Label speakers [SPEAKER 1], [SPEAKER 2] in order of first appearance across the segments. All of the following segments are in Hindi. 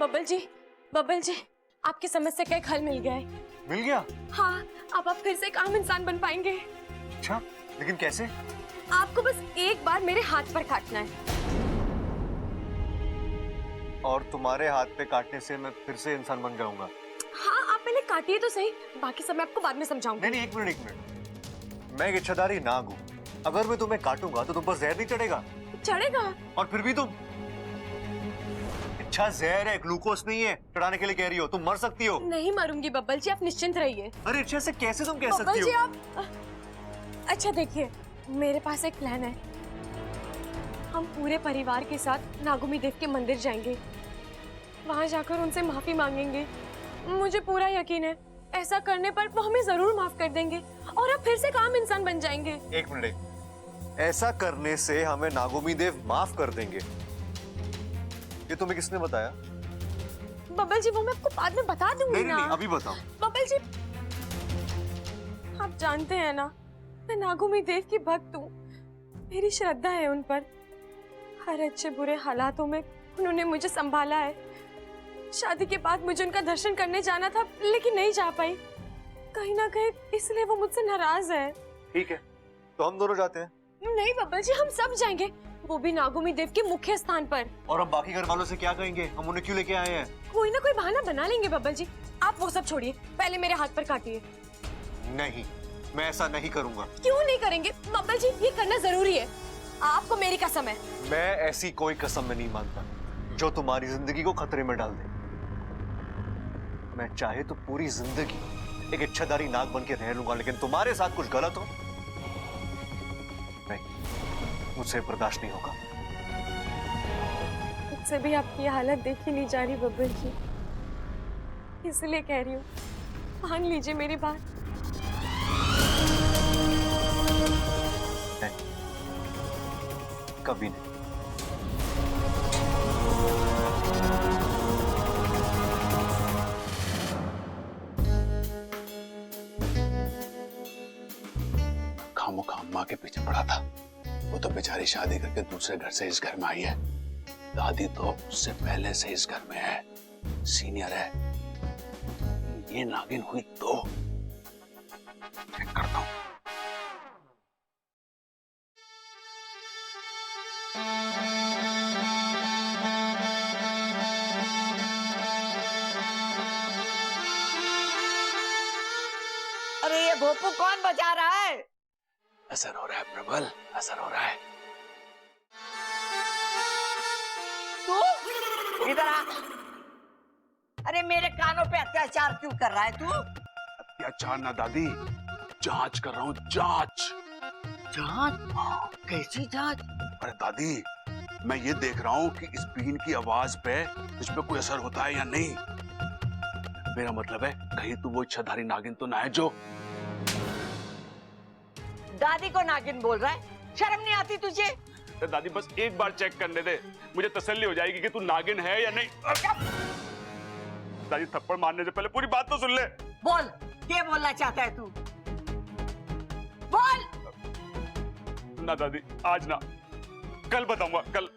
[SPEAKER 1] बब्बल जी, आपकी समस्या का एक हल मिल गया है।
[SPEAKER 2] मिल गया?
[SPEAKER 1] हाँ, अब आप फिर से एक आम इंसान बन पाएंगे।
[SPEAKER 2] अच्छा, लेकिन कैसे?
[SPEAKER 1] आपको बस एक बार मेरे हाथ पर काटना है।
[SPEAKER 2] और तुम्हारे हाथ पे काटने से मैं फिर से इंसान बन जाऊंगा?
[SPEAKER 1] हाँ, आप पहले काटिए तो सही, बाकी सब मैं आपको बाद में समझाऊंगी।
[SPEAKER 2] नहीं, एक मिनट। मैं एक इच्छाधारी नाग हूँ। अगर मैं तुम्हें काटूंगा तो तुम पर जहर नहीं चढ़ेगा?
[SPEAKER 1] चढ़ेगा।
[SPEAKER 2] और फिर भी तुम, इच्छा जहर है, ग्लूकोज नहीं है चढ़ाने के लिए कह रही हो। तुम मर सकती हो।
[SPEAKER 1] नहीं मरूंगी बब्बल जी, आप निश्चिंत रहिए।
[SPEAKER 2] अरे इच्छा से कैसे तुम कह
[SPEAKER 1] बब्बल
[SPEAKER 2] सकती
[SPEAKER 1] जी
[SPEAKER 2] हो?
[SPEAKER 1] आप अच्छा देखिए, मेरे पास एक प्लान है। हम पूरे परिवार के साथ नागुमी देव के मंदिर जाएंगे, वहां जाकर उनसे माफी मांगेंगे। मुझे पूरा यकीन है ऐसा करने पर वो हमें जरूर माफ कर देंगे और आप फिर से काम इंसान बन जाएंगे।
[SPEAKER 2] एक मिनट, ऐसा करने से हमें नागुमी देव माफ कर देंगे, ये तुम्हें किसने बताया?
[SPEAKER 1] बब्बल जी वो मैं आपको बाद में बता दूंगी ना।
[SPEAKER 2] नहीं, अभी बताओ।
[SPEAKER 1] बब्बल जी आप जानते हैं ना, मैं नागुमी देव की भक्त हूँ। मेरी श्रद्धा है उन पर। हर अच्छे बुरे हालातों में उन्होंने मुझे संभाला है। शादी के बाद मुझे उनका दर्शन करने जाना था, लेकिन नहीं जा पाई। कहीं ना कहीं इसलिए वो मुझसे नाराज है।
[SPEAKER 2] ठीक है, तो हम दोनों जाते हैं।
[SPEAKER 1] नहीं बब्बल जी, हम सब जाएंगे, वो भी नागुमी देव के मुख्य स्थान पर।
[SPEAKER 2] और हम बाकी घर वालों से क्या कहेंगे? हम उन्हें क्यों लेके आए हैं?
[SPEAKER 1] कोई ना कोई बहाना बना लेंगे बब्बल जी। आप वो सब छोड़िए, पहले मेरे हाथ पर काटिए।
[SPEAKER 2] नहीं, मैं ऐसा नहीं करूंगा।
[SPEAKER 1] क्यों नहीं करेंगे बब्बल जी? ये करना जरूरी है, आपको मेरी कसम है।
[SPEAKER 2] मैं ऐसी कोई कसम में नहीं मानता जो तुम्हारी जिंदगी को खतरे में डाल दे। मैं चाहे तो पूरी जिंदगी एक इच्छाधारी नाग बन के रह लूंगा, लेकिन तुम्हारे साथ कुछ गलत हो, नहीं, मुझसे बर्दाश्त नहीं होगा।
[SPEAKER 1] मुझसे भी आपकी हालत देखी नहीं जा रही बब्बल जी, इसलिए कह रही हूँ, मान लीजिए मेरी बात।
[SPEAKER 2] नहीं, कभी नहीं।
[SPEAKER 3] खामोखा अम्मा के पीछे पड़ा था। वो तो बेचारी शादी करके दूसरे घर से इस घर में आई है। दादी तो उससे पहले से इस घर में है, सीनियर है। ये नागिन हुई तो चेक करता हूं।
[SPEAKER 4] अरे ये भोपू कौन बजा रहा है?
[SPEAKER 3] असर हो रहा है प्रबल, असर हो रहा है।
[SPEAKER 4] तू इधर आ। अरे मेरे कानों पे अत्याचार क्यों कर रहा है तू?
[SPEAKER 3] अत्याचार ना दादी, जांच कर रहा हूँ, जांच।
[SPEAKER 4] जांच? कैसी जांच?
[SPEAKER 3] अरे दादी, मैं ये देख रहा हूँ कि इस बीन की आवाज पे तुझ पे कोई असर होता है या नहीं। मेरा मतलब है कहीं तू वो इच्छाधारी नागिन तो ना है जो।
[SPEAKER 4] दादी को नागिन बोल रहा है? शर्म नहीं आती तुझे?
[SPEAKER 3] दादी बस एक बार चेक करने दे, मुझे तसल्ली हो जाएगी कि तू नागिन है या नहीं। दादी थप्पड़ मारने से पहले पूरी बात तो सुन ले।
[SPEAKER 4] बोल, क्या बोलना चाहता है तू? बोल।
[SPEAKER 3] ना दादी, आज ना, कल बताऊंगा, कल।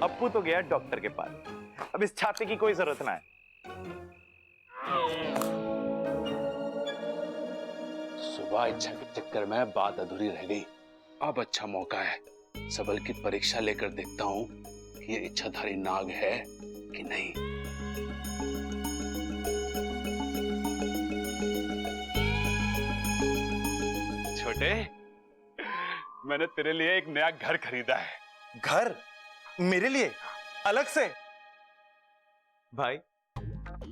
[SPEAKER 5] अप्पू तो गया डॉक्टर के पास, अब इस छाते की कोई जरूरत ना है।
[SPEAKER 3] सुबह इच्छा के चक्कर में बात अधूरी रह गई। अब अच्छा मौका है, सबल की परीक्षा लेकर देखता हूं कि ये इच्छाधारी नाग है कि नहीं। छोटे, मैंने तेरे लिए एक नया घर खरीदा है।
[SPEAKER 5] घर? मेरे लिए अलग से? भाई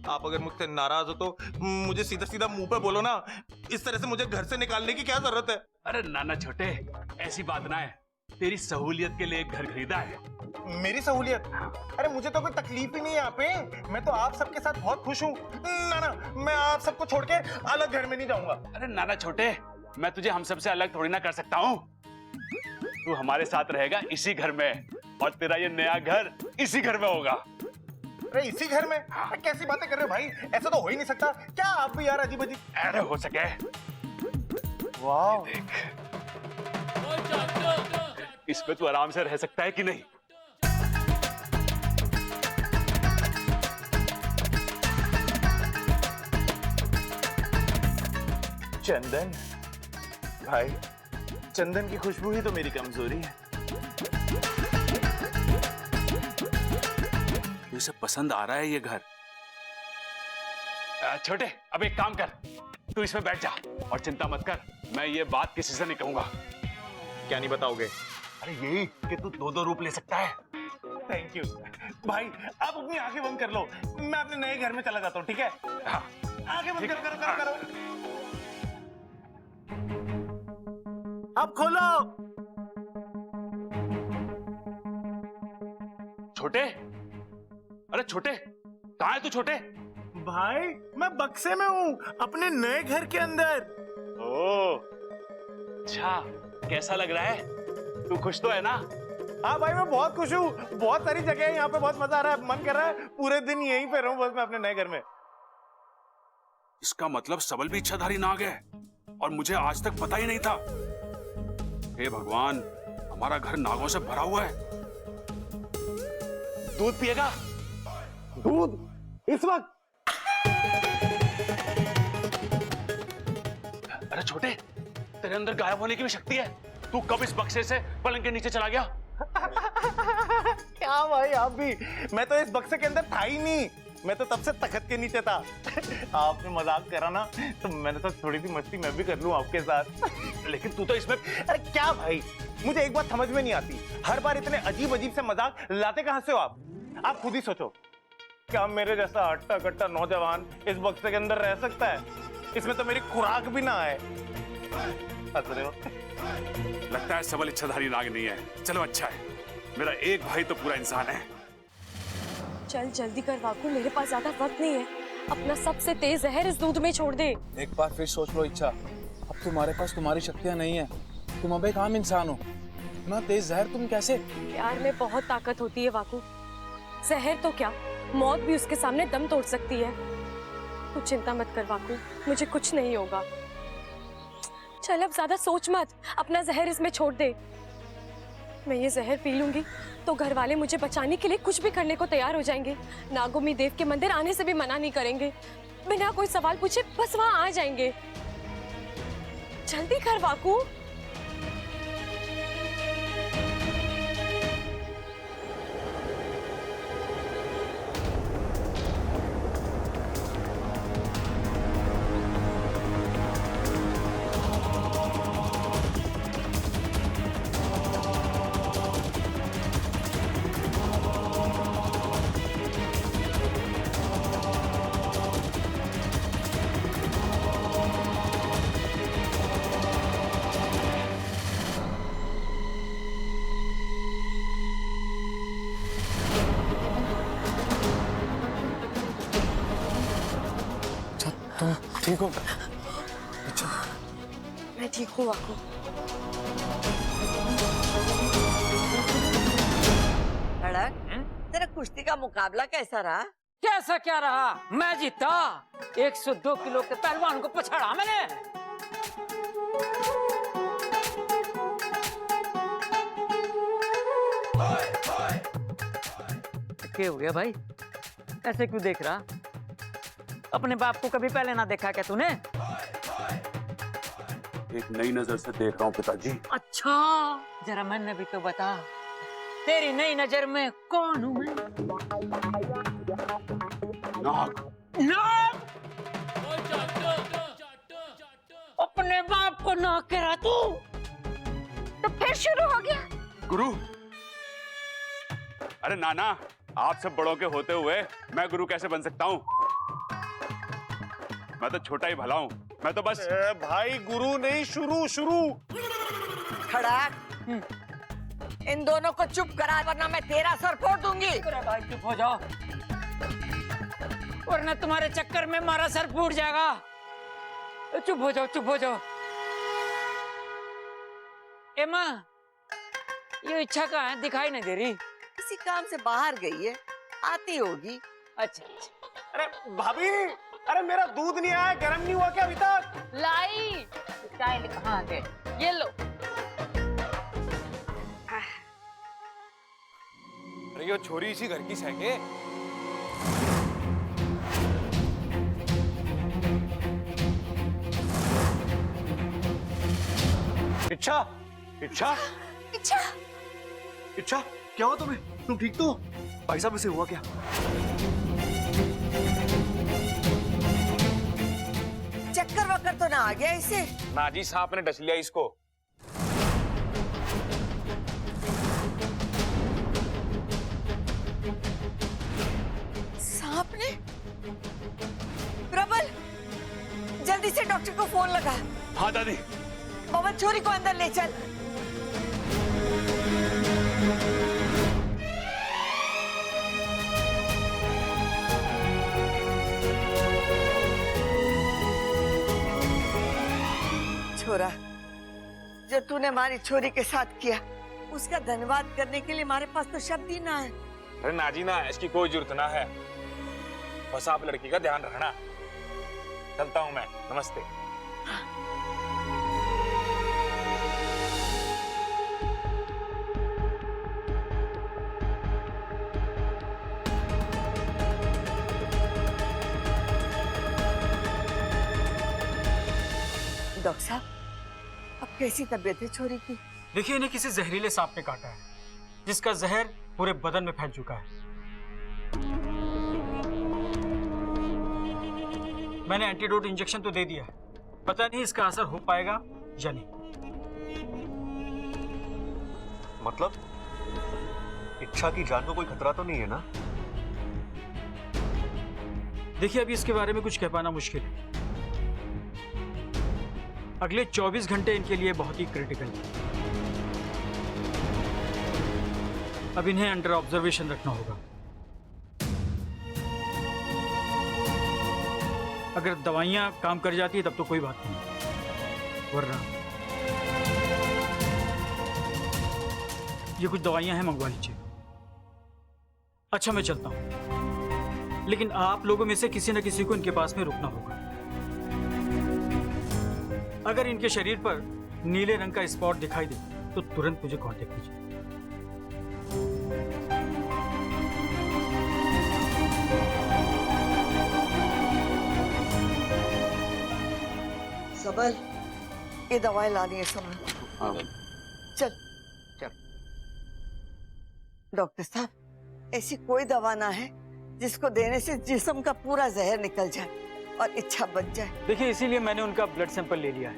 [SPEAKER 5] आप अगर मुझसे नाराज हो तो मुझे सीधा सीधा मुंह पे बोलो ना, इस तरह से मुझे घर से निकालने की क्या जरूरत है?
[SPEAKER 3] अरे नाना छोटे, ऐसी बात ना है, तेरी सहूलियत के लिए एक घर खरीदा है।
[SPEAKER 5] मेरी सहूलियत? अरे मुझे तो कोई तकलीफ ही नहीं है यहाँ पे, मैं तो आप सबके साथ बहुत खुश हूँ। ना, मैं आप सबको छोड़ के अलग घर में नहीं जाऊंगा।
[SPEAKER 3] अरे नाना छोटे, मैं तुझे हम सबसे अलग थोड़ी ना कर सकता हूँ। तू हमारे साथ रहेगा इसी घर में, और तेरा ये नया घर इसी घर में होगा।
[SPEAKER 5] अरे इसी घर में? कैसी बातें कर रहे हो भाई, ऐसा तो हो ही नहीं सकता। क्या आप भी यार अजीब अजीब।
[SPEAKER 3] अरे हो सके, वाह देख, इसमें तू आराम से रह सकता है कि नहीं?
[SPEAKER 5] चंदन भाई, चंदन की खुशबू ही तो मेरी कमजोरी है।
[SPEAKER 3] उसे पसंद आ रहा है ये घर। छोटे, अब एक काम कर, तू इसमें बैठ जा और चिंता मत कर, मैं ये बात किसी से नहीं कहूंगा।
[SPEAKER 5] क्या नहीं बताओगे?
[SPEAKER 3] अरे यही कि तू दो दो रूप ले सकता है।
[SPEAKER 5] थैंक यू भाई, आप अपनी आंखें बंद कर लो, मैं अपने नए घर में चला जाता हूँ, ठीक है?
[SPEAKER 3] हाँ,
[SPEAKER 5] आंखें बंद
[SPEAKER 3] ठीक
[SPEAKER 5] करो
[SPEAKER 3] है।
[SPEAKER 5] करो करो करो। अब खोलो।
[SPEAKER 3] छोटे, अरे छोटे, कहाँ है तू छोटे?
[SPEAKER 5] भाई मैं बक्से में हूँ, अपने नए घर के अंदर।
[SPEAKER 3] ओ, अच्छा, कैसा लग रहा है? तू खुश तो है ना?
[SPEAKER 5] हाँ भाई मैं बहुत खुश हूँ, बहुत सारी जगह है यहाँ पे, बहुत मजा आ रहा है, मन कर रहा है पूरे दिन यहीं पे रहूं बस मैं अपने नए घर में।
[SPEAKER 3] इसका मतलब सबल भी इच्छाधारी नाग है और मुझे आज तक पता ही नहीं था। हे भगवान, हमारा घर नागों से भरा हुआ है। दूध पिएगा?
[SPEAKER 5] दूध इस वक्त?
[SPEAKER 3] अरे छोटे, तेरे अंदर गायब होने की भी शक्ति है। तू कब इस बक्से से पलंग के नीचे चला गया?
[SPEAKER 5] क्या भाई आप भी, मैं तो इस बक्से के अंदर था ही नहीं, मैं तो तब से तखत के नीचे था। आपने मजाक करा ना तो मैंने तो थोड़ी सी मस्ती मैं भी कर लूं आपके साथ।
[SPEAKER 3] लेकिन तू तो इसमें,
[SPEAKER 5] अरे क्या भाई, मुझे एक बात समझ में नहीं आती, हर बार इतने अजीब अजीब से मजाक लाते कहां से हो आप? आप खुद ही सोचो, क्या मेरे जैसा हट्टा कट्टा नौजवान इस बक्से के अंदर रह सकता है? इसमें तो मेरी खुराक भी ना है। हंस रहे हो?
[SPEAKER 3] लगता है सबल इच्छाधारी नाग नहीं है। चलो अच्छा है, मेरा एक भाई तो पूरा इंसान है।
[SPEAKER 1] चल जल्दी कर वाकू, मेरे पास ज्यादा वक्त नहीं है। अपना सबसे तेज जहर इस दूध में छोड़ दे।
[SPEAKER 6] एक बार फिर सोच लो इच्छा, अब तुम्हारे पास तुम्हारी शक्तियां नहीं है, तुम अब एक आम इंसान हो, इतना तेज जहर तुम कैसे?
[SPEAKER 1] प्यार में बहुत ताकत होती है वाकू, जहर तो क्या, मौत भी उसके सामने दम तोड़ सकती है। तू चिंता मत कर वाकू, मुझे कुछ नहीं होगा। चल अब ज्यादा सोच मत, अपना जहर इसमें छोड़ दे। मैं ये जहर पी लूंगी तो घर वाले मुझे बचाने के लिए कुछ भी करने को तैयार हो जाएंगे। नागोमी देव के मंदिर आने से भी मना नहीं करेंगे, बिना कोई सवाल पूछे बस वहां आ जाएंगे। जल्दी कर वाकू।
[SPEAKER 6] तुम ठीक हो?
[SPEAKER 1] मैं ठीक हूँ वाकू।
[SPEAKER 4] खड़क, तेरा कुश्ती का मुकाबला कैसा रहा?
[SPEAKER 7] कैसा क्या रहा, मैं जीता। 102 किलो के पहलवान को पछाड़ा मैंने। क्या हो गया भाई, ऐसे क्यों देख रहा? अपने बाप को कभी पहले ना देखा क्या तूने?
[SPEAKER 3] एक नई नजर से देख रहा हूँ पिताजी।
[SPEAKER 7] अच्छा, जरा मैंने भी तो बता, तेरी नई नजर में कौन हूँ मैं?
[SPEAKER 3] नाग।
[SPEAKER 7] नाग? अपने बाप को नाग कह रहा तू? तो फिर शुरू हो गया।
[SPEAKER 3] गुरु, अरे नाना, आप सब बड़ों के होते हुए मैं गुरु कैसे बन सकता हूँ? मैं तो छोटा ही भला हूँ, मैं तो बस।
[SPEAKER 5] भाई गुरु नहीं, शुरू शुरू।
[SPEAKER 4] खड़क, इन दोनों को चुप करा वरना मैं तेरा सर फोड़ दूंगी।
[SPEAKER 7] अरे भाई चुप हो जाओ, वरना तुम्हारे चक्कर में हमारा सर फूट जाएगा। चुप हो जाओ, चुप हो जाओ। ए माँ, ये इच्छा कहाँ है, दिखाई नहीं दे रही।
[SPEAKER 4] किसी काम से बाहर गई है, आती होगी।
[SPEAKER 7] अच्छा,
[SPEAKER 5] अरे भाभी, अरे मेरा दूध नहीं आया, गर्म नहीं हुआ क्या अभी तक?
[SPEAKER 1] लाई
[SPEAKER 7] चाय
[SPEAKER 4] हाँ दे।
[SPEAKER 1] ये लो।
[SPEAKER 6] अरे ये छोरी इसी घर की है के?
[SPEAKER 2] इच्छा, इच्छा,
[SPEAKER 1] इच्छा,
[SPEAKER 2] इच्छा, क्या हुआ तुम्हें? तुम ठीक तो हो? भाई साहब इसे हुआ क्या?
[SPEAKER 4] चक्कर वक्कर तो ना आ गया इसे?
[SPEAKER 6] नाजी साहब ने डस लिया इसको।
[SPEAKER 4] सांप ने? प्रबल, जल्दी से डॉक्टर को फोन लगा।
[SPEAKER 3] हाँ दादी।
[SPEAKER 4] पवन, छोरी को अंदर ले चल। छोरा, जो तूने हमारी छोरी के साथ किया, उसका धन्यवाद करने के लिए हमारे पास तो शब्द ही ना है।
[SPEAKER 6] अरे नाजी ना, इसकी कोई जरूरत ना है। बस आप लड़की का ध्यान रखना। चलता हूँ मैं, नमस्ते।
[SPEAKER 4] डॉक्टर साहब, अब कैसी तबीयत है छोरी की?
[SPEAKER 8] देखिए, इन्हें किसी जहरीले सांप ने काटा है, जिसका जहर पूरे बदन में फैल चुका है। मैंने एंटीडोट इंजेक्शन तो दे दिया है, पता नहीं इसका असर हो पाएगा या नहीं।
[SPEAKER 2] मतलब इच्छा की जान को कोई खतरा तो नहीं है ना?
[SPEAKER 8] देखिए, अभी इसके बारे में कुछ कह पाना मुश्किल है। अगले 24 घंटे इनके लिए बहुत ही क्रिटिकल है। अब इन्हें अंडर ऑब्जर्वेशन रखना होगा। अगर दवाइयां काम कर जाती है तब तो कोई बात नहीं, वरना ये कुछ दवाइयां हैं, मंगवा लीजिए। अच्छा, मैं चलता हूं, लेकिन आप लोगों में से किसी न किसी को इनके पास में रुकना होगा। अगर इनके शरीर पर नीले रंग का स्पॉट दिखाई दे तो तुरंत मुझे कांटेक्ट कीजिए।
[SPEAKER 4] सबल, ये दवाई लानी है सबल। चल
[SPEAKER 2] चल।
[SPEAKER 4] डॉक्टर साहब, ऐसी कोई दवा ना है जिसको देने से जिस्म का पूरा जहर निकल जाए और इच्छा बच जाए।
[SPEAKER 8] देखिए, इसीलिए मैंने उनका ब्लड सैंपल ले लिया है,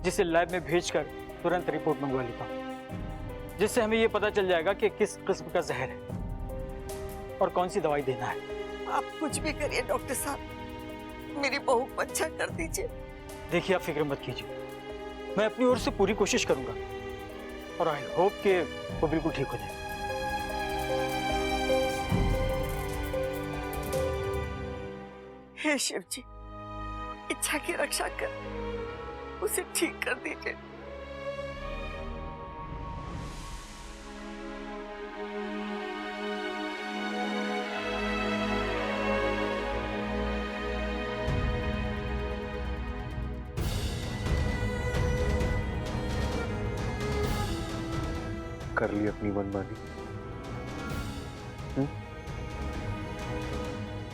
[SPEAKER 8] जिसे लैब में भेजकर तुरंत रिपोर्ट मंगवा लेता हूँ, जिससे हमें ये पता चल जाएगा कि किस किस्म का जहर है और कौन सी दवाई देना है।
[SPEAKER 4] आप कुछ भी करिए डॉक्टर साहब, मेरी बहू को अच्छा कर दीजिए।
[SPEAKER 8] देखिए, आप फिक्र मत कीजिए, मैं अपनी ओर से पूरी कोशिश करूंगा और आई होप कि वो बिल्कुल ठीक हो जाए।
[SPEAKER 4] हे शिव जी, इच्छा की रक्षा कर, उसे ठीक कर दीजिए।
[SPEAKER 2] कर ली अपनी मनमानी।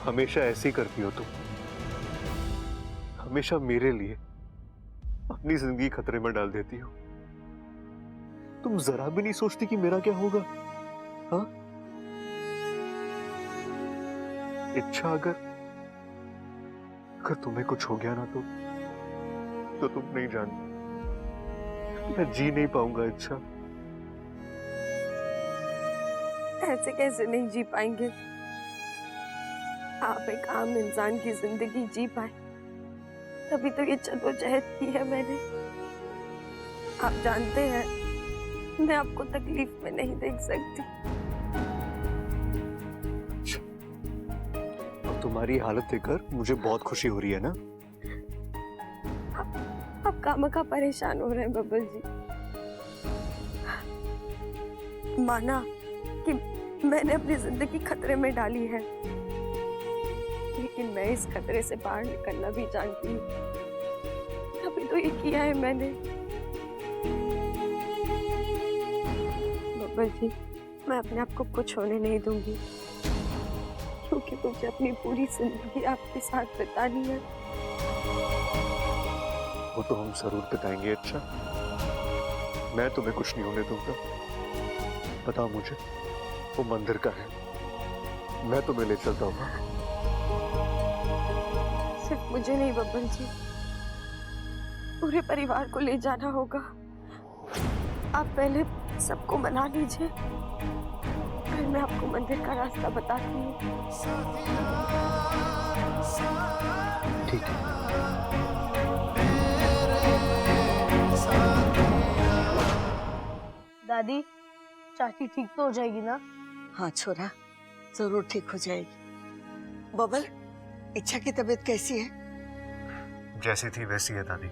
[SPEAKER 2] हमेशा ऐसे ही करती हो तुम, हमेशा मेरे लिए अपनी जिंदगी खतरे में डाल देती हो। तुम जरा भी नहीं सोचती कि मेरा क्या होगा? हाँ, इच्छा, अगर तुम्हें कुछ हो गया ना तो तुम नहीं जानती, मैं जी नहीं पाऊंगा। इच्छा,
[SPEAKER 1] ऐसे कैसे नहीं जी पाएंगे? आप एक आम इंसान की जिंदगी जी पाए, तभी तो ये जद्दोजहद की है मैंने। आप जानते हैं, मैं आपको तकलीफ में नहीं देख सकती।
[SPEAKER 2] अब तुम्हारी हालत देखकर मुझे बहुत खुशी हो रही है ना?
[SPEAKER 1] आप खामखा परेशान हो रहे हैं बबल जी। माना कि मैंने अपनी जिंदगी खतरे में डाली है, लेकिन मैं इस खतरे से बाहर निकलना भी जानती हूँ, तभी तो तो ये किया है मैंने। बब्बर जी, मैं अपने आप को कुछ होने नहीं दूंगी, क्योंकि मुझे अपनी पूरी जिंदगी आपके साथ बितानी है।
[SPEAKER 2] वो तो हम जरूर बताएंगे। अच्छा, मैं तुम्हें कुछ नहीं होने दूंगा। बताओ मुझे, वो मंदिर का है, मैं तुम्हें ले चलता हूँ।
[SPEAKER 1] सिर्फ मुझे नहीं बब्बर जी, पूरे परिवार को ले जाना होगा। आप पहले सबको मना लीजिए, फिर मैं आपको मंदिर का रास्ता बताती हूँ।
[SPEAKER 2] ठीक है।
[SPEAKER 9] दादी, चाची ठीक तो हो जाएगी ना?
[SPEAKER 4] हाँ छोरा, जरूर ठीक हो जाएगी। बबल, इच्छा की तबीयत कैसी है?
[SPEAKER 2] जैसी थी वैसी है दादी।